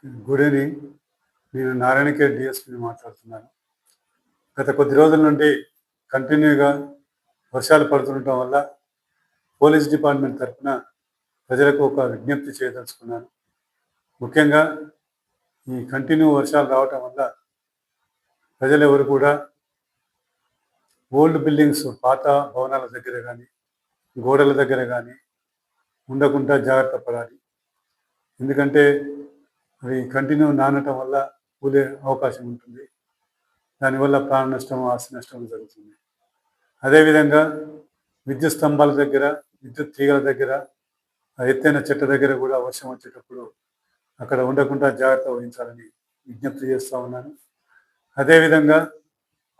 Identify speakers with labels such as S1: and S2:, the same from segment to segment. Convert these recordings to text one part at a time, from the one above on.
S1: Good evening. నేను నారాయణఖేడ్ డిఎస్పీని మాట్లాడుతున్నాను. గత కొద్ది రోజుల నుండి కంటిన్యూగా వర్షాలు పడుతుండటం వల్ల పోలీస్ డిపార్ట్మెంట్ తరఫున ప్రజలకు ఒక విజ్ఞప్తి చేయదలుచుకున్నాను. ముఖ్యంగా ఈ కంటిన్యూ వర్షాలు రావటం వల్ల ప్రజలెవరు కూడా ఓల్డ్ బిల్డింగ్స్, పాత భవనాల దగ్గర కానీ, గోడల దగ్గర కానీ ఉండకుండా జాగ్రత్త పడాలి. ఎందుకంటే అవి కంటిన్యూ నానటం వల్ల కూలే అవకాశం ఉంటుంది. దానివల్ల ప్రాణ నష్టం, ఆస్తి నష్టం జరుగుతుంది. అదేవిధంగా విద్యుత్ స్తంభాల దగ్గర, విద్యుత్ తీగల దగ్గర, ఎత్తైన చెట్ల దగ్గర కూడా వర్షం వచ్చేటప్పుడు అక్కడ ఉండకుండా జాగ్రత్త వహించాలని విజ్ఞప్తి చేస్తూ ఉన్నాను. అదేవిధంగా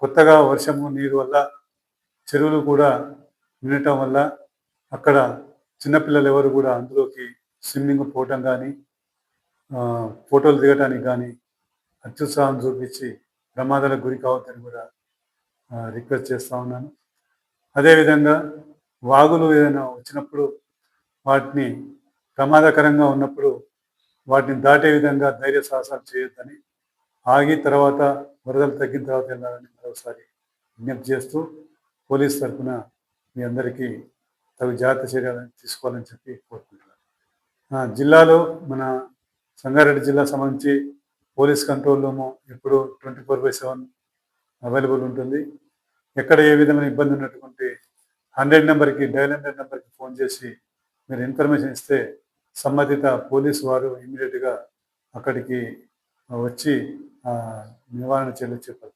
S1: కొత్తగా వర్షము నీరు వల్ల చెరువులు కూడా నిండటం వల్ల అక్కడ చిన్నపిల్లలు ఎవరు కూడా అందులోకి స్విమ్మింగ్ పోవటం కానీ, ఫోటోలు దిగటానికి కానీ అత్యుత్సాహం చూపించి ప్రమాదాలకు గురి కావద్దని కూడా రిక్వెస్ట్ చేస్తూ ఉన్నాను. అదేవిధంగా వాగులు ఏదైనా వచ్చినప్పుడు వాటిని ప్రమాదకరంగా ఉన్నప్పుడు వాటిని దాటే విధంగా ధైర్య సాహసాలు చేయొద్దని, ఆగి తర్వాత వరదలు తగ్గిన తర్వాత వెళ్ళాలని మరోసారి విజ్ఞప్తి చేస్తూ పోలీస్ తరఫున మీ అందరికీ తగు జాగ్రత్త చర్యలను తీసుకోవాలని చెప్పి కోరుకుంటున్నాను. జిల్లాలో మన సంగారెడ్డి జిల్లా సంబంధించి పోలీస్ కంట్రోల్ రూము ఇప్పుడు 24/7 అవైలబుల్ ఉంటుంది. ఎక్కడ ఏ విధమైన ఇబ్బంది ఉన్నటువంటి 100 నెంబర్కి, డయల్ 100 నెంబర్కి ఫోన్ చేసి మీరు ఇన్ఫర్మేషన్ ఇస్తే సంబంధిత పోలీసు వారు ఇమీడియట్గా అక్కడికి వచ్చి నివారణ చర్యలు చేపడతారు.